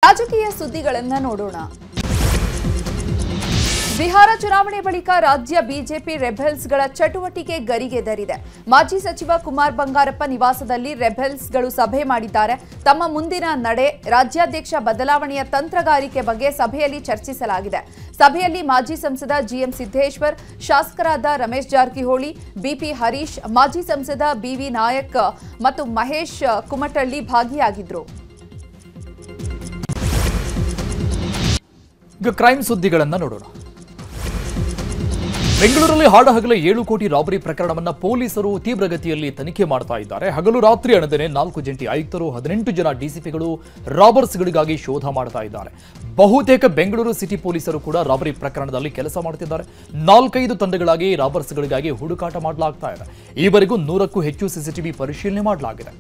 ರಾಜಕೀಯ ಸುದ್ದಿಗಳನ್ನ ನೋಡೋಣ. ಬಿಹಾರ ಚುನಾವಣೆ ಬಳಿಕ ರಾಜ್ಯ ಬಿಜೆಪಿ ರೆಬೆಲ್ಸ್ಗಳ ಚಟುವಟಿಕೆ ಗರಿಗೆದರಿದೆ. ಮಾಜಿ ಸಚಿವ ಕುಮಾರ್ ಬಂಗಾರಪ್ಪ ನಿವಾಸದಲ್ಲಿ ರೆಬೆಲ್ಸ್ಗಳು ಸಭೆ ಮಾಡಿದ್ದಾರೆ. ತಮ್ಮ ಮುಂದಿನ ನಡೆ, ರಾಜ್ಯಾಧ್ಯಕ್ಷ ಬದಲಾವಣೆಯ ತಂತ್ರಗಾರಿಕೆ ಬಗ್ಗೆ ಸಭೆಯಲ್ಲಿ ಚರ್ಚಿಸಲಾಗಿದೆ. ಸಭೆಯಲ್ಲಿ ಮಾಜಿ ಸಂಸದ ಜಿಎಂ ಸಿದ್ದೇಶ್ವರ್, ಶಾಸಕರಾದ ರಮೇಶ್ ಜಾರಕಿಹೊಳಿ, ಬಿಪಿ ಹರೀಶ್, ಮಾಜಿ ಸಂಸದ ಬಿವಿ ನಾಯಕ್ ಮತ್ತು ಮಹೇಶ್ ಕುಮಟಳ್ಳಿ ಭಾಗಿಯಾಗಿದ್ದರು. ಈಗ ಕ್ರೈಮ್ ಸುದ್ದಿಗಳನ್ನು ನೋಡೋಣ. ಬೆಂಗಳೂರಲ್ಲಿ ಹಾಡಹಗಲೇ 7 ಕೋಟಿ ರಾಬರಿ ಪ್ರಕರಣವನ್ನು ಪೊಲೀಸರು ತೀವ್ರಗತಿಯಲ್ಲಿ ತನಿಖೆ ಮಾಡ್ತಾ ಇದ್ದಾರೆ. ಹಗಲು ರಾತ್ರಿ ಅಣದನೆ 4 ಜಂಟಿ ಆಯುಕ್ತರು, 18 ಜನ ಡಿಸಿಪಿಗಳು ರಾಬರ್ಸ್ಗಳಿಗಾಗಿ ಶೋಧ ಮಾಡ್ತಾ ಇದ್ದಾರೆ. ಬಹುತೇಕ ಬೆಂಗಳೂರು ಸಿಟಿ ಪೊಲೀಸರು ಕೂಡ ರಾಬರಿ ಪ್ರಕರಣದಲ್ಲಿ ಕೆಲಸ ಮಾಡುತ್ತಿದ್ದಾರೆ. 4-5 ತಂಡಗಳಾಗಿ ರಾಬರ್ಸ್ಗಳಿಗಾಗಿ ಹುಡುಕಾಟ ಮಾಡಲಾಗ್ತಾ ಇದೆ. ಈವರೆಗೂ 100ಕ್ಕೂ ಹೆಚ್ಚು ಸಿಸಿಟಿವಿ ಪರಿಶೀಲನೆ ಮಾಡಲಾಗಿದೆ.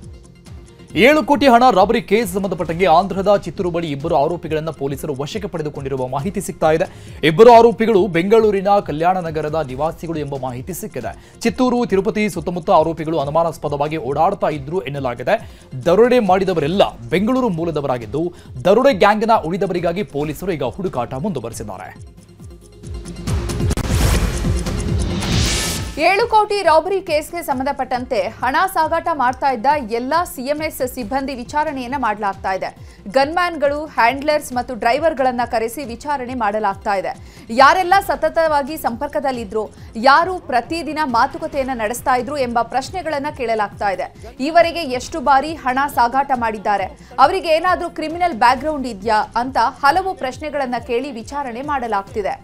7 ಕೋಟಿ ಹಣ ರಾಬರಿ ಕೇಸ್ ಸಂಬಂಧಪಟ್ಟಂಗೆ ಆಂಧ್ರದ ಚಿತ್ತೂರು ಬಳಿ 2 ಆರೋಪಿಗಳನ್ನು ಪೊಲೀಸರು ವಶಕ್ಕೆ ಪಡೆದುಕೊಂಡಿರುವ ಮಾಹಿತಿ ಸಿಗ್ತಾ ಇದೆ. 2 ಆರೋಪಿಗಳು ಬೆಂಗಳೂರಿನ ಕಲ್ಯಾಣ ನಗರದ ನಿವಾಸಿಗಳು ಎಂಬ ಮಾಹಿತಿ ಸಿಕ್ಕಿದೆ. ಚಿತ್ತೂರು, ತಿರುಪತಿ ಸುತ್ತಮುತ್ತ ಆರೋಪಿಗಳು ಅನುಮಾನಾಸ್ಪದವಾಗಿ ಓಡಾಡ್ತಾ ಇದ್ರು ಎನ್ನಲಾಗಿದೆ. ದರೋಡೆ ಮಾಡಿದವರೆಲ್ಲ ಬೆಂಗಳೂರು ಮೂಲದವರಾಗಿದ್ದು, ದರೋಡೆ ಗ್ಯಾಂಗ್ನ ಉಳಿದವರಿಗಾಗಿ ಪೊಲೀಸರು ಈಗ ಹುಡುಕಾಟ ಮುಂದುವರೆಸಿದ್ದಾರೆ. 7 ಕೋಟಿ ರಾಬರಿ ಕೇಸ್ಗೆ ಸಂಬಂಧಪಟ್ಟಂತೆ ಹಣ ಸಾಗಾಟ ಮಾಡ್ತಾ ಇದ್ದ ಎಲ್ಲ ಸಿಎಂಎಸ್ ಸಿಬ್ಬಂದಿ ವಿಚಾರಣೆಯನ್ನ ಮಾಡಲಾಗ್ತಾ ಇದೆ. ಗನ್ಮ್ಯಾನ್ಗಳು, ಹ್ಯಾಂಡ್ಲರ್ಸ್ ಮತ್ತು ಡ್ರೈವರ್ಗಳನ್ನ ಕರೆಸಿ ವಿಚಾರಣೆ ಮಾಡಲಾಗ್ತಾ ಇದೆ. ಯಾರೆಲ್ಲ ಸತತವಾಗಿ ಸಂಪರ್ಕದಲ್ಲಿದ್ರು, ಯಾರು ಪ್ರತಿದಿನ ಮಾತುಕತೆಯನ್ನ ನಡೆಸ್ತಾ ಇದ್ರು ಎಂಬ ಪ್ರಶ್ನೆಗಳನ್ನ ಕೇಳಲಾಗ್ತಾ ಇದೆ. ಈವರೆಗೆ ಎಷ್ಟು ಬಾರಿ ಹಣ ಸಾಗಾಟ ಮಾಡಿದ್ದಾರೆ, ಅವರಿಗೆ ಏನಾದರೂ ಕ್ರಿಮಿನಲ್ ಬ್ಯಾಕ್ಗ್ರೌಂಡ್ ಇದೆಯಾ ಅಂತ ಹಲವು ಪ್ರಶ್ನೆಗಳನ್ನ ಕೇಳಿ ವಿಚಾರಣೆ ಮಾಡಲಾಗ್ತಿದೆ.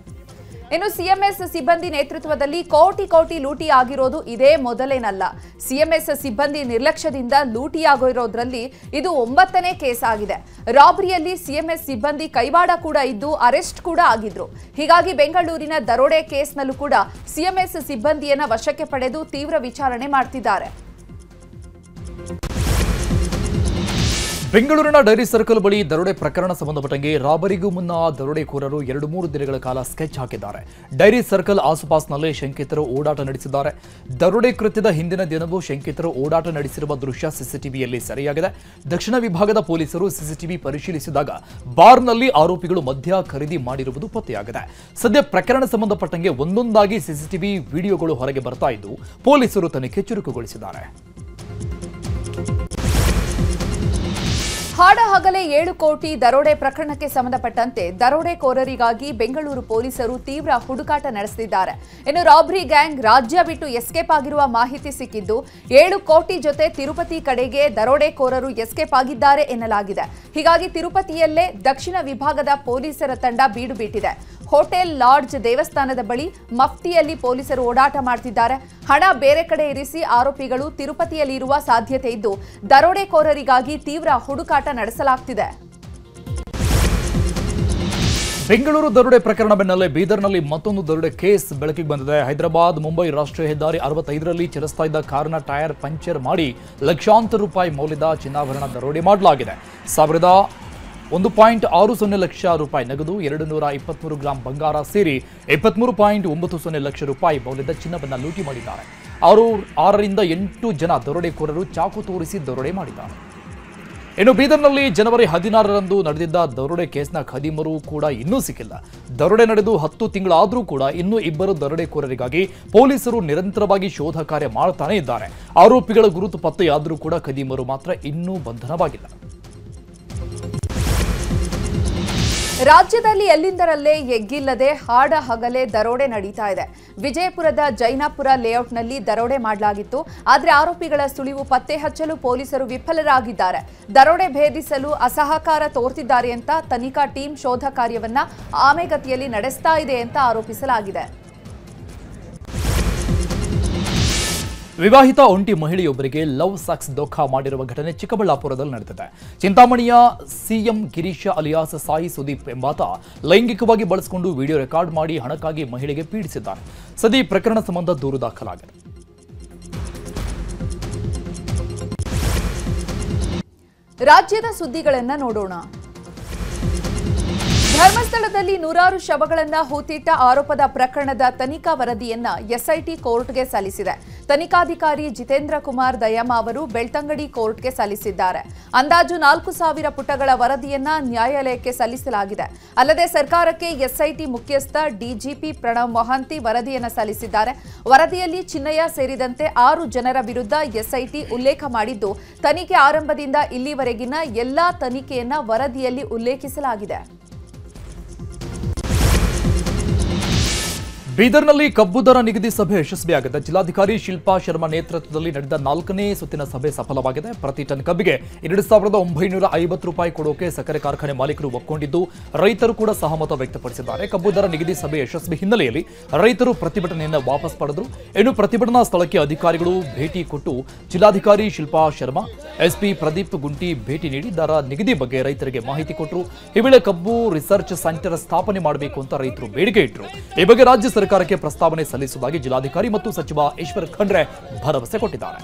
ಇನ್ನು ಸಿಎಂಎಸ್ ಸಿಬ್ಬಂದಿ ನೇತೃತ್ವದಲ್ಲಿ ಕೋಟಿ ಲೂಟಿ ಆಗಿರೋದು ಇದೇ ಮೊದಲೇನಲ್ಲ. ಸಿಎಂಎಸ್ ಸಿಬ್ಬಂದಿ ನಿರ್ಲಕ್ಷ್ಯದಿಂದ ಲೂಟಿಯಾಗಿರೋದ್ರಲ್ಲಿ ಇದು 9ನೇ ಕೇಸ್ ಆಗಿದೆ. ರಾಬರಿಯಲ್ಲಿ ಸಿಎಂಎಸ್ ಸಿಬ್ಬಂದಿ ಕೈವಾಡ ಕೂಡ ಇದ್ದು ಅರೆಸ್ಟ್ ಕೂಡ ಆಗಿದ್ರು. ಹೀಗಾಗಿ ಬೆಂಗಳೂರಿನ ದರೋಡೆ ಕೇಸ್ನಲ್ಲೂ ಕೂಡ ಸಿಎಂಎಸ್ ಸಿಬ್ಬಂದಿಯನ್ನ ವಶಕ್ಕೆ ಪಡೆದು ತೀವ್ರ ವಿಚಾರಣೆ ಮಾಡ್ತಿದ್ದಾರೆ. ಬೆಂಗಳೂರಿನ ಡೈರಿ ಸರ್ಕಲ್ ಬಳಿ ದರೋಡೆ ಪ್ರಕರಣ ಸಂಬಂಧಪಟ್ಟಂಗೆ ರಾಬರಿಗೂ ಮುನ್ನ ದರೋಡೆಕೋರರು 2-3 ದಿನಗಳ ಕಾಲ ಸ್ಕೆಚ್ ಹಾಕಿದ್ದಾರೆ. ಡೈರಿ ಸರ್ಕಲ್ ಆಸುಪಾಸಿನಲ್ಲಿ ಶಂಕಿತರು ಓಡಾಟ ನಡೆಸಿದ್ದಾರೆ. ದರೋಡೆ ಕೃತ್ಯದ ಹಿಂದಿನ ದಿನವೂ ಶಂಕಿತರು ಓಡಾಟ ನಡೆಸಿರುವ ದೃಶ್ಯ ಸಿಸಿಟಿವಿಯಲ್ಲಿ ಸೆರೆಯಾಗಿದೆ. ದಕ್ಷಿಣ ವಿಭಾಗದ ಪೊಲೀಸರು ಸಿಸಿಟಿವಿ ಪರಿಶೀಲಿಸಿದಾಗ ಬಾರ್ನಲ್ಲಿ ಆರೋಪಿಗಳು ಮದ್ಯ ಖರೀದಿ ಮಾಡಿರುವುದು ಪತ್ತೆಯಾಗಿದೆ. ಸದ್ಯ ಪ್ರಕರಣ ಸಂಬಂಧಪಟ್ಟಂಗೆ ಒಂದೊಂದಾಗಿ ಸಿಸಿಟಿವಿ ವಿಡಿಯೋಗಳು ಹೊರಗೆ ಬರ್ತಾ ಇದ್ದು, ಪೊಲೀಸರು ತನಿಖೆ ಚುರುಕುಗೊಳಿಸಿದ್ದಾರೆ. ಹಾಡಹಗಲೇ 7 ಕೋಟಿ ದರೋಡೆ ಪ್ರಕರಣಕ್ಕೆ ಸಂಬಂಧಪಟ್ಟಂತೆ ದರೋಡೆಕೋರರಿಗಾಗಿ ಬೆಂಗಳೂರು ಪೊಲೀಸರು ತೀವ್ರ ಹುಡುಕಾಟ ನಡೆಸಿದ್ದಾರೆ. ಇನ್ನು ರಾಬರಿ ಗ್ಯಾಂಗ್ ರಾಜ್ಯ ಬಿಟ್ಟು ಎಸ್ಕೇಪ್ ಆಗಿರುವ ಮಾಹಿತಿ ಸಿಕ್ಕಿದ್ದು, 7 ಕೋಟಿ ಜೊತೆ ತಿರುಪತಿ ಕಡೆಗೆ ದರೋಡೆಕೋರರು ಎಸ್ಕೇಪ್ ಆಗಿದ್ದಾರೆ ಎನ್ನಲಾಗಿದೆ. ಹೀಗಾಗಿ ತಿರುಪತಿಯಲ್ಲೇ ದಕ್ಷಿಣ ವಿಭಾಗದ ಪೊಲೀಸರ ತಂಡ ಬೀಡು ಬಿಟ್ಟಿದೆ. ಹೋಟೆಲ್, ಲಾಡ್ಜ್, ದೇವಸ್ಥಾನದ ಬಳಿ ಮಫ್ತಿಯಲ್ಲಿ ಪೊಲೀಸರು ಓಡಾಟ ಮಾಡ್ತಿದ್ದಾರೆ. ಹಣ ಬೇರೆ ಕಡೆ ಇರಿಸಿ ಆರೋಪಿಗಳು ತಿರುಪತಿಯಲ್ಲಿ ಇರುವ ಸಾಧ್ಯತೆ ಇದ್ದು, ದರೋಡೆಕೋರರಿಗಾಗಿ ತೀವ್ರ ಹುಡುಕಾಟ ನಡೆಸಲಾಗ್ತಿದೆ. ಬೆಂಗಳೂರು ದರೋಡೆ ಪ್ರಕರಣ ಬೆನ್ನಲ್ಲೇ ಬೀದರ್ನಲ್ಲಿ ಮತ್ತೊಂದು ದರೋಡೆ ಕೇಸ್ ಬೆಳಕಿಗೆ ಬಂದಿದೆ. ಹೈದರಾಬಾದ್ ಮುಂಬೈ ರಾಷ್ಟ್ರೀಯ ಹೆದ್ದಾರಿ 65ರಲ್ಲಿ ಚಲಿಸ್ತಾ ಇದ್ದ ಕಾರ್ನ ಟೈರ್ ಪಂಕ್ಚರ್ ಮಾಡಿ ಲಕ್ಷಾಂತರ ರೂಪಾಯಿ ಮೌಲ್ಯದ ಚಿನ್ನಾಭರಣ ದರೋಡೆ ಮಾಡಲಾಗಿದೆ. 1.60 ಲಕ್ಷ ರೂಪಾಯಿ ನಗದು, 223 ಗ್ರಾಂ ಬಂಗಾರ ಸೇರಿ 23.90 ಲಕ್ಷ ರೂಪಾಯಿ ಮೌಲ್ಯದ ಚಿನ್ನವನ್ನು ಲೂಟಿ ಮಾಡಿದ್ದಾರೆ. 6ರಿಂದ 8 ಜನ ದರೋಡೆಕೋರರು ಚಾಕು ತೋರಿಸಿ ದರೋಡೆ ಮಾಡಿದ್ದಾರೆ. ಇನ್ನು ಬೀದರ್ನಲ್ಲಿ ಜನವರಿ 16ರಂದು ನಡೆದಿದ್ದ ದರೋಡೆ ಕೇಸ್ನ ಖದೀಮರು ಕೂಡ ಇನ್ನೂ ಸಿಕ್ಕಿಲ್ಲ. ದರೋಡೆ ನಡೆದು 10 ತಿಂಗಳಾದರೂ ಕೂಡ ಇನ್ನೂ 2 ದರೋಡೆಕೋರರಿಗಾಗಿ ಪೊಲೀಸರು ನಿರಂತರವಾಗಿ ಶೋಧ ಕಾರ್ಯ ಮಾಡ್ತಾನೆ ಇದ್ದಾರೆ. ಆರೋಪಿಗಳ ಗುರುತು ಪತ್ತೆಯಾದರೂ ಕೂಡ ಖದೀಮರು ಮಾತ್ರ ಇನ್ನೂ ಬಂಧನವಾಗಿಲ್ಲ. ರಾಜ್ಯದಲ್ಲಿ ಎಲ್ಲಿಂದರಲ್ಲೇ ಎಗ್ಗಿಲ್ಲದೆ ಹಾಡಹಗಲೇ ದರೋಡೆ ನಡೀತಾ ಇದೆ. ವಿಜಯಪುರದ ಜೈನಾಪುರ ಲೇಔಟ್ನಲ್ಲಿ ದರೋಡೆ ಮಾಡಲಾಗಿತ್ತು. ಆದರೆ ಆರೋಪಿಗಳ ಸುಳಿವು ಪತ್ತೆ ಹಚ್ಚಲು ಪೊಲೀಸರು ವಿಫಲರಾಗಿದ್ದಾರೆ. ದರೋಡೆ ಭೇದಿಸಲು ಅಸಹಕಾರ ತೋರ್ತಿದ್ದಾರೆ ಅಂತ ತನಿಖಾ ಟೀಮ್ ಶೋಧ ಕಾರ್ಯವನ್ನ ಆಮೆಗತಿಯಲ್ಲಿ ನಡೆಸ್ತಾ ಇದೆ ಅಂತ ಆರೋಪಿಸಲಾಗಿದೆ. ವಿವಾಹಿತ ಒಂಟಿ ಮಹಿಳೆಯೊಬ್ಬರಿಗೆ ಲವ್ ಸಕ್ಸ್ ದೋಖಾ ಮಾಡಿರುವ ಘಟನೆ ಚಿಕ್ಕಬಳ್ಳಾಪುರದಲ್ಲಿ ನಡೆದಿದೆ. ಚಿಂತಾಮಣಿಯ ಸಿಎಂ ಗಿರೀಶ ಅಲಿಯಾಸ್ ಸಾಯಿ ಸುದೀಪ್ ಎಂಬಾತ ಲೈಂಗಿಕವಾಗಿ ಬಳಸಿಕೊಂಡು ವಿಡಿಯೋ ರೆಕಾರ್ಡ್ ಮಾಡಿ ಹಣಕ್ಕಾಗಿ ಮಹಿಳೆಗೆ ಪೀಡಿಸಿದ್ದಾನೆ. ಸದ್ಯ ಈ ಪ್ರಕರಣ ಸಂಬಂಧ ದೂರು ದಾಖಲಾಗಿದೆ. ರಾಜ್ಯದ ಸುದ್ದಿಗಳನ್ನ ನೋಡೋಣ. ಧರ್ಮಸ್ಥಳದಲ್ಲಿ ನೂರಾರು ಶವಗಳನ್ನು ಹೂತಿಟ್ಟ ಆರೋಪದ ಪ್ರಕರಣದ ತನಿಖಾ ವರದಿಯನ್ನ ಎಸ್ಐಟಿ ಕೋರ್ಟ್ಗೆ ಸಲ್ಲಿಸಿದೆ. ತನಿಖಾಧಿಕಾರಿ ಜಿತೇಂದ್ರ ಕುಮಾರ್ ದಯಮ ಅವರು ಬೆಳ್ತಂಗಡಿ ಕೋರ್ಟ್ಗೆ ಸಲ್ಲಿಸಿದ್ದಾರೆ. ಅಂದಾಜು 4,000 ಪುಟಗಳ ವರದಿಯನ್ನ ನ್ಯಾಯಾಲಯಕ್ಕೆ ಸಲ್ಲಿಸಲಾಗಿದೆ. ಅಲ್ಲದೆ ಸರ್ಕಾರಕ್ಕೆ ಎಸ್ಐಟಿ ಮುಖ್ಯಸ್ಥ ಡಿಜಿಪಿ ಪ್ರಣವ್ ಮೊಹಾಂತಿ ವರದಿಯನ್ನು ಸಲ್ಲಿಸಿದ್ದಾರೆ. ವರದಿಯಲ್ಲಿ ಚಿನ್ನಯ್ಯ ಸೇರಿದಂತೆ 6 ಜನರ ವಿರುದ್ಧ ಎಸ್ಐಟಿ ಉಲ್ಲೇಖ ಮಾಡಿದ್ದು, ತನಿಖೆ ಆರಂಭದಿಂದ ಇಲ್ಲಿವರೆಗಿನ ಎಲ್ಲಾ ತನಿಖೆಯನ್ನ ವರದಿಯಲ್ಲಿ ಉಲ್ಲೇಖಿಸಲಾಗಿದೆ. ಬೀದರ್ನಲ್ಲಿ ಕಬ್ಬು ದರ ನಿಗದಿ ಸಭೆ ಯಶಸ್ವಿಯಾಗಿದೆ. ಜಿಲ್ಲಾಧಿಕಾರಿ ಶಿಲ್ಪಾ ಶರ್ಮಾ ನೇತೃತ್ವದಲ್ಲಿ ನಡೆದ 4ನೇ ಸುತ್ತಿನ ಸಭೆ ಸಫಲವಾಗಿದೆ. ಪ್ರತಿ ಟನ್ ಕಬ್ಬಿಗೆ 2,950 ರೂಪಾಯಿ ಕೊಡೋಕೆ ಸಕ್ಕರೆ ಕಾರ್ಖಾನೆ ಮಾಲೀಕರು ಒಪ್ಪಿಕೊಂಡಿದ್ದು, ರೈತರು ಕೂಡ ಸಹಮತ ವ್ಯಕ್ತಪಡಿಸಿದ್ದಾರೆ. ಕಬ್ಬು ದರ ನಿಗದಿ ಸಭೆ ಯಶಸ್ವಿ ಹಿನ್ನೆಲೆಯಲ್ಲಿ ರೈತರು ಪ್ರತಿಭಟನೆಯನ್ನು ವಾಪಸ್ ಪಡೆದರು. ಇನ್ನು ಪ್ರತಿಭಟನಾ ಸ್ಥಳಕ್ಕೆ ಅಧಿಕಾರಿಗಳು ಭೇಟಿ ಕೊಟ್ಟು ಜಿಲ್ಲಾಧಿಕಾರಿ ಶಿಲ್ಪಾ ಶರ್ಮಾ, ಎಸ್ಪಿ ಪ್ರದೀಪ್ ಗುಂಟಿ ಭೇಟಿ ನೀಡಿ ದರ ನಿಗದಿ ಬಗ್ಗೆ ರೈತರಿಗೆ ಮಾಹಿತಿ ಕೊಟ್ಟರು. ಈ ವೇಳೆ ಕಬ್ಬು ರಿಸರ್ಚ್ ಸೆಂಟರ್ ಸ್ಥಾಪನೆ ಮಾಡಬೇಕು ಅಂತ ರೈತರು ಬೇಡಿಕೆ ಇಟ್ಟರು. ಈ ಬಗ್ಗೆ ರಾಜ್ಯ ಸರ್ಕಾರಕ್ಕೆ ಪ್ರಸ್ತಾವನೆ ಸಲ್ಲಿಸುವುದಾಗಿ ಜಿಲ್ಲಾಧಿಕಾರಿ ಮತ್ತು ಸಚಿವ ಈಶ್ವರ್ ಖಂಡ್ರೆ ಭರವಸೆ ಕೊಟ್ಟಿದ್ದಾರೆ.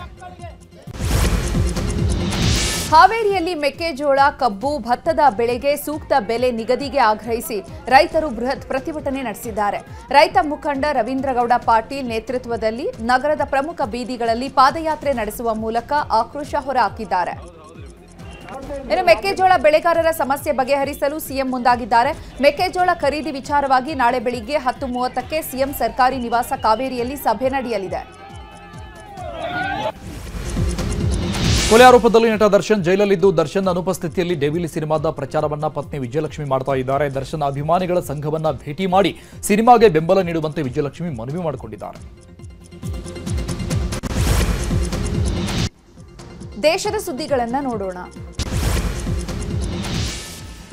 ಹಾವೇರಿಯಲ್ಲಿ ಮೆಕ್ಕೆಜೋಳ, ಕಬ್ಬು, ಭತ್ತದ ಬೆಳೆಗೆ ಸೂಕ್ತ ಬೆಲೆ ನಿಗದಿಗೆ ಆಗ್ರಹಿಸಿ ರೈತರು ಬೃಹತ್ ಪ್ರತಿಭಟನೆ ನಡೆಸಿದ್ದಾರೆ. ರೈತ ಮುಖಂಡ ರವೀಂದ್ರಗೌಡ ಪಾಟೀಲ್ ನೇತೃತ್ವದಲ್ಲಿ ನಗರದ ಪ್ರಮುಖ ಬೀದಿಗಳಲ್ಲಿ ಪಾದಯಾತ್ರೆ ನಡೆಸುವ ಮೂಲಕ ಆಕ್ರೋಶ ಹೊರಹಾಕಿದ್ದಾರೆ. ಇನ್ನು ಮೆಕ್ಕೆಜೋಳ ಬೆಳೆಗಾರರ ಸಮಸ್ಯೆ ಬಗೆಹರಿಸಲು ಸಿಎಂ ಮುಂದಾಗಿದ್ದಾರೆ. ಮೆಕ್ಕೆಜೋಳ ಖರೀದಿ ವಿಚಾರವಾಗಿ ನಾಳೆ ಬೆಳಿಗ್ಗೆ 10:30ಕ್ಕೆ ಸಿಎಂ ಸರ್ಕಾರಿ ನಿವಾಸ ಕಾವೇರಿಯಲ್ಲಿ ಸಭೆ ನಡೆಯಲಿದೆ. ಕೊಲೆ ಆರೋಪದಲ್ಲಿ ನಟ ದರ್ಶನ್ ಜೈಲಲ್ಲಿದ್ದು, ದರ್ಶನ್ ಅನುಪಸ್ಥಿತಿಯಲ್ಲಿ ಡೆವಿಲ್ ಸಿನಿಮಾದ ಪ್ರಚಾರವನ್ನ ಪತ್ನಿ ವಿಜಯಲಕ್ಷ್ಮಿ ಮಾಡ್ತಾ ಇದ್ದಾರೆ. ದರ್ಶನ್ ಅಭಿಮಾನಿಗಳ ಸಂಘವನ್ನ ಭೇಟಿ ಮಾಡಿ ಸಿನಿಮಾಗೆ ಬೆಂಬಲ ನೀಡುವಂತೆ ವಿಜಯಲಕ್ಷ್ಮಿ ಮನವಿ ಮಾಡಿಕೊಂಡಿದ್ದಾರೆ. ದೇಶದ ಸುದ್ದಿಗಳನ್ನು ನೋಡೋಣ.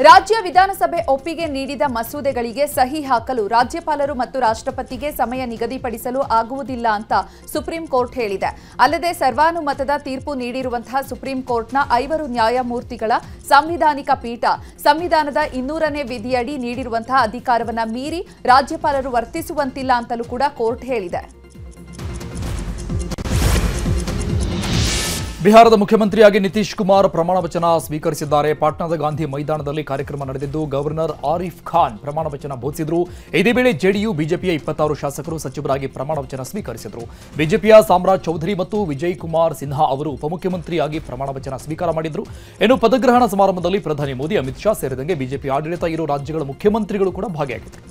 ರಾಜ್ಯ ವಿಧಾನಸಭೆ ಒಪ್ಪಿಗೆ ನೀಡಿದ ಮಸೂದೆಗಳಿಗೆ ಸಹಿ ಹಾಕಲು ರಾಜ್ಯಪಾಲರು ಮತ್ತು ರಾಷ್ಟ್ರಪತಿಗೆ ಸಮಯ ನಿಗದಿಪಡಿಸಲು ಆಗುವುದಿಲ್ಲ ಅಂತ ಸುಪ್ರೀಂ ಕೋರ್ಟ್ ಹೇಳಿದೆ. ಅಲ್ಲದೆ ಸರ್ವಾನುಮತದ ತೀರ್ಪು ನೀಡಿರುವಂತಹ ಸುಪ್ರೀಂ ಕೋರ್ಟ್ನ 5 ನ್ಯಾಯಮೂರ್ತಿಗಳ ಸಾಂವಿಧಾನಿಕ ಪೀಠ ಸಂವಿಧಾನದ 200ನೇ ವಿಧಿಯಡಿ ನೀಡಿರುವಂತಹ ಅಧಿಕಾರವನ್ನ ಮೀರಿ ರಾಜ್ಯಪಾಲರು ವರ್ತಿಸುವಂತಿಲ್ಲ ಅಂತಲೂ ಕೂಡ ಕೋರ್ಟ್ ಹೇಳಿದೆ. ಬಿಹಾರದ ಮುಖ್ಯಮಂತ್ರಿಯಾಗಿ ನಿತೀಶ್ ಕುಮಾರ್ ಪ್ರಮಾಣ ವಚನ ಸ್ವೀಕರಿಸಿದ್ದಾರೆ. ಪಾಟ್ನಾದ ಗಾಂಧಿ ಮೈದಾನದಲ್ಲಿ ಕಾರ್ಯಕ್ರಮ ನಡೆದಿದ್ದು, ಗವರ್ನರ್ ಆರಿಫ್ ಖಾನ್ ಪ್ರಮಾಣ ವಚನ ಬೋಧಿಸಿದರು. ಇದೇ ವೇಳೆ ಜೆಡಿಯು, ಬಿಜೆಪಿಯ 26 ಶಾಸಕರು ಸಚಿವರಾಗಿ ಪ್ರಮಾಣ ವಚನ ಸ್ವೀಕರಿಸಿದರು. ಬಿಜೆಪಿಯ ಸಾಮ್ರಾಜ್ ಚೌಧರಿ ಮತ್ತು ವಿಜಯ್ ಕುಮಾರ್ ಸಿನ್ಹಾ ಅವರು ಉಪಮುಖ್ಯಮಂತ್ರಿಯಾಗಿ ಪ್ರಮಾಣ ವಚನ ಸ್ವೀಕಾರ ಮಾಡಿದರು. ಇನ್ನು ಪದಗ್ರಹಣ ಸಮಾರಂಭದಲ್ಲಿ ಪ್ರಧಾನಿ ಮೋದಿ, ಅಮಿತ್ ಶಾ ಸೇರಿದಂತೆ ಬಿಜೆಪಿ ಆಡಳಿತ ಇರೋ ರಾಜ್ಯಗಳ ಮುಖ್ಯಮಂತ್ರಿಗಳು ಕೂಡ ಭಾಗಿಯಾಗಿದ್ದರು.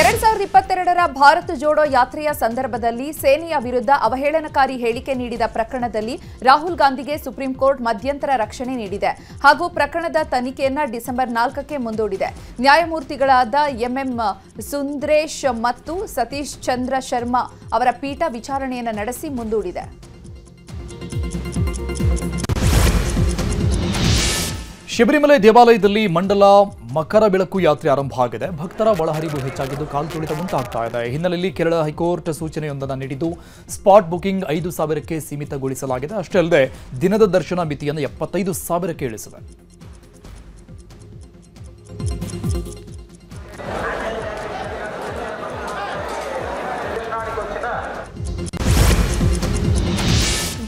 2022ರ ಭಾರತ್ ಜೋಡೋ ಯಾತ್ರೆಯ ಸಂದರ್ಭದಲ್ಲಿ ಸೇನೆಯ ವಿರುದ್ಧ ಅವಹೇಳನಕಾರಿ ಹೇಳಿಕೆ ನೀಡಿದ ಪ್ರಕರಣದಲ್ಲಿ ರಾಹುಲ್ ಗಾಂಧಿಗೆ ಸುಪ್ರೀಂ ಕೋರ್ಟ್ ಮಧ್ಯಂತರ ರಕ್ಷಣೆ ನೀಡಿದೆ ಹಾಗೂ ಪ್ರಕರಣದ ತನಿಖೆಯನ್ನ ಡಿಸೆಂಬರ್ 4ಕ್ಕೆ ಮುಂದೂಡಿದೆ. ನ್ಯಾಯಮೂರ್ತಿಗಳಾದ ಎಂಎಂ ಸುಂದ್ರೇಶ್ ಮತ್ತು ಸತೀಶ್ ಚಂದ್ರ ಶರ್ಮಾ ಅವರ ಪೀಠ ವಿಚಾರಣೆಯನ್ನು ನಡೆಸಿ ಮುಂದೂಡಿದೆ. ಶಬರಿಮಲೆ ದೇವಾಲಯದಲ್ಲಿ ಮಂಡಲ ಮಕರ ಬೆಳಕು ಯಾತ್ರೆ ಆರಂಭ ಆಗಿದೆ. ಭಕ್ತರ ಒಳಹರಿವು ಹೆಚ್ಚಾಗಿದ್ದು ಕಾಲು ತುಳಿತ ಉಂಟಾಗ್ತಾ ಇದೆ. ಹಿನ್ನೆಲೆಯಲ್ಲಿ ಕೇರಳ ಹೈಕೋರ್ಟ್ ಸೂಚನೆಯೊಂದನ್ನು ನೀಡಿದ್ದು, ಸ್ಪಾಟ್ ಬುಕಿಂಗ್ 5,000ಕ್ಕೆ ಸೀಮಿತಗೊಳಿಸಲಾಗಿದೆ. ಅಷ್ಟೇ ಅಲ್ಲದೆ ದಿನದ ದರ್ಶನ ಮಿತಿಯನ್ನು 75,000ಕ್ಕೆ ಇಳಿಸಿದೆ.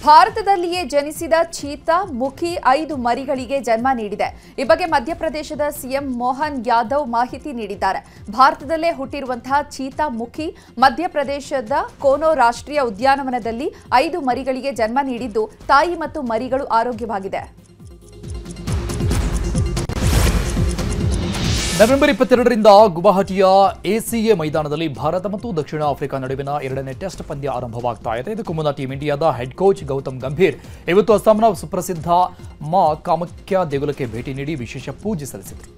ಭಾರತದಲ್ಲಿಯೇ ಜನಿಸಿದ ಚೀತಾ ಮುಖಿ 5 ಮರಿಗಳಿಗೆ ಜನ್ಮ ನೀಡಿದೆ. ಈ ಬಗ್ಗೆ ಮಧ್ಯಪ್ರದೇಶದ ಸಿಎಂ ಮೋಹನ್ ಯಾದವ್ ಮಾಹಿತಿ ನೀಡಿದ್ದಾರೆ. ಭಾರತದಲ್ಲೇ ಹುಟ್ಟಿರುವಂತಹ ಚೀತಾ ಮುಖಿ ಮಧ್ಯಪ್ರದೇಶದ ಕೋನೋ ರಾಷ್ಟ್ರೀಯ ಉದ್ಯಾನವನದಲ್ಲಿ 5 ಮರಿಗಳಿಗೆ ಜನ್ಮ ನೀಡಿದ್ದು, ತಾಯಿ ಮತ್ತು ಮರಿಗಳು ಆರೋಗ್ಯವಾಗಿದೆ. ನವೆಂಬರ್ 22ರಿಂದ ಗುವಾಹಟಿಯ ಎಸಿಎ ಮೈದಾನದಲ್ಲಿ ಭಾರತ ಮತ್ತು ದಕ್ಷಿಣ ಆಫ್ರಿಕಾ ನಡುವಿನ 2ನೇ ಟೆಸ್ಟ್ ಪಂದ್ಯ ಆರಂಭವಾಗ್ತಾ ಇದೆ. ಇದಕ್ಕೂ ಮುನ್ನ ಟೀಂ ಇಂಡಿಯಾದ ಹೆಡ್ ಕೋಚ್ ಗೌತಮ್ ಗಂಭೀರ್ ಇವತ್ತು ಅಸ್ಸಾಂನ ಸುಪ್ರಸಿದ್ಧ ಮಾ ಕಾಮಾಖ್ಯ ದೇಗುಲಕ್ಕೆ ಭೇಟಿ ನೀಡಿ ವಿಶೇಷ ಪೂಜೆ ಸಲ್ಲಿಸಿದರು.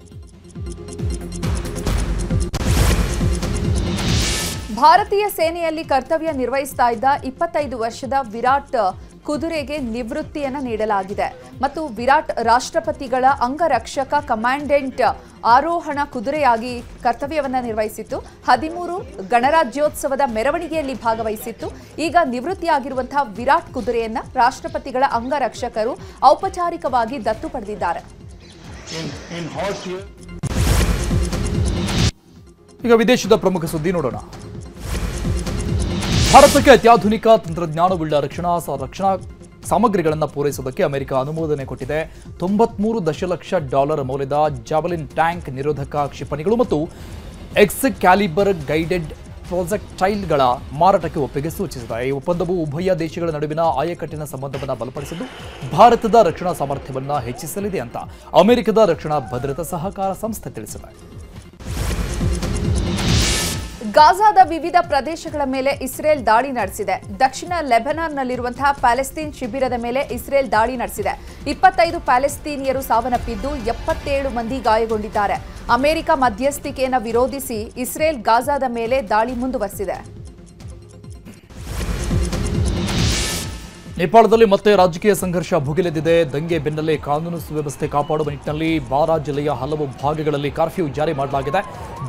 ಭಾರತೀಯ ಸೇನೆಯಲ್ಲಿ ಕರ್ತವ್ಯ ನಿರ್ವಹಿಸ್ತಾ ಇದ್ದ 25 ವರ್ಷದ ವಿರಾಟ್ ಕುದುರೆಗೆ ನಿವೃತ್ತಿಯನ್ನು ನೀಡಲಾಗಿದೆ ಮತ್ತು ವಿರಾಟ್ ರಾಷ್ಟ್ರಪತಿಗಳ ಅಂಗರಕ್ಷಕ ಕಮಾಂಡೆಂಟ್ ಆರೋಹಣ ಕುದುರೆಯಾಗಿ ಕರ್ತವ್ಯವನ್ನು ನಿರ್ವಹಿಸಿತ್ತು. 13 ಗಣರಾಜ್ಯೋತ್ಸವದ ಮೆರವಣಿಗೆಯಲ್ಲಿ ಭಾಗವಹಿಸಿತ್ತು. ಈಗ ನಿವೃತ್ತಿಯಾಗಿರುವಂತಹ ವಿರಾಟ್ ಕುದುರೆಯನ್ನ ರಾಷ್ಟ್ರಪತಿಗಳ ಅಂಗರಕ್ಷಕರು ಔಪಚಾರಿಕವಾಗಿ ದತ್ತು ಪಡೆದಿದ್ದಾರೆ. ಈಗ ವಿದೇಶದ ಪ್ರಮುಖ ಸುದ್ದಿ ನೋಡೋಣ. ಭಾರತಕ್ಕೆ ಅತ್ಯಾಧುನಿಕ ತಂತ್ರಜ್ಞಾನವುಳ್ಳ ರಕ್ಷಣಾ ಸಾಮಗ್ರಿಗಳನ್ನು ಪೂರೈಸುವುದಕ್ಕೆ ಅಮೆರಿಕ ಅನುಮೋದನೆ ಕೊಟ್ಟಿದೆ. $93 ದಶಲಕ್ಷ ಮೌಲ್ಯದ ಜಾವೆಲಿನ್ ಟ್ಯಾಂಕ್ ನಿರೋಧಕ ಕ್ಷಿಪಣಿಗಳು ಮತ್ತು ಎಕ್ಸ್ ಕ್ಯಾಲಿಬರ್ ಗೈಡೆಡ್ ಪ್ರಾಜೆಕ್ಟೈಲ್ಗಳ ಮಾರಾಟಕ್ಕೆ ಒಪ್ಪಿಗೆ ಸೂಚಿಸಿದೆ. ಈ ಒಪ್ಪಂದವು ಉಭಯ ದೇಶಗಳ ನಡುವಿನ ಆಯಕಟ್ಟಿನ ಸಂಬಂಧವನ್ನು ಬಲಪಡಿಸಿದ್ದು ಭಾರತದ ರಕ್ಷಣಾ ಸಾಮರ್ಥ್ಯವನ್ನು ಹೆಚ್ಚಿಸಲಿದೆ ಅಂತ ಅಮೆರಿಕದ ರಕ್ಷಣಾ ಭದ್ರತಾ ಸಹಕಾರ ಸಂಸ್ಥೆ ತಿಳಿಸಿದೆ. ಗಾಜಾದ ವಿವಿಧ ಪ್ರದೇಶಗಳ ಮೇಲೆ ಇಸ್ರೇಲ್ ದಾಳಿ ನಡೆಸಿದೆ. ದಕ್ಷಿಣ ಲೆಬನಾನ್ನಲ್ಲಿರುವಂತಹ ಪ್ಯಾಲೆಸ್ತೀನ್ ಶಿಬಿರದ ಮೇಲೆ ಇಸ್ರೇಲ್ ದಾಳಿ ನಡೆಸಿದೆ. 25 ಪ್ಯಾಲೆಸ್ತೀನಿಯರು ಸಾವನ್ನಪ್ಪಿದ್ದು 77 ಮಂದಿ ಗಾಯಗೊಂಡಿದ್ದಾರೆ. ಅಮೆರಿಕ ಮಧ್ಯಸ್ಥಿಕೆಯನ್ನು ವಿರೋಧಿಸಿ ಇಸ್ರೇಲ್ ಗಾಜಾದ ಮೇಲೆ ದಾಳಿ ಮುಂದುವರೆಸಿದೆ. ನೇಪಾಳದಲ್ಲಿ ಮತ್ತೆ ರಾಜಕೀಯ ಸಂಘರ್ಷ ಭುಗಿಲೆದಿದೆ. ದಂಗೆ ಬೆನ್ನಲ್ಲೇ ಕಾನೂನು ಸುವ್ಯವಸ್ಥೆ ಕಾಪಾಡುವ ನಿಟ್ಟಿನಲ್ಲಿ ಬಾರಾ ಜಿಲ್ಲೆಯ ಹಲವು ಭಾಗಗಳಲ್ಲಿ ಕರ್ಫ್ಯೂ ಜಾರಿ ಮಾಡಲಾಗಿದೆ.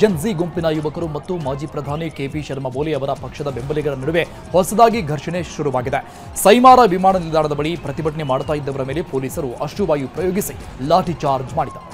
ಜನ್ಜಿ ಗುಂಪಿನ ಯುವಕರು ಮತ್ತು ಮಾಜಿ ಪ್ರಧಾನಿ ಕೆಪಿ ಶರ್ಮಾ ಓಲಿ ಅವರ ಪಕ್ಷದ ಬೆಂಬಲಿಗರ ನಡುವೆ ಹೊಸದಾಗಿ ಘರ್ಷಣೆ ಶುರುವಾಗಿದೆ. ಸೈಮಾರ ವಿಮಾನ ನಿಲ್ದಾಣದ ಬಳಿ ಪ್ರತಿಭಟನೆ ಮಾಡ್ತಾ ಇದ್ದವರ ಮೇಲೆ ಪೊಲೀಸರು ಅಶ್ರುವಾಯು ಪ್ರಯೋಗಿಸಿ ಲಾಠಿ ಚಾರ್ಜ್ ಮಾಡಿದ್ದಾರೆ.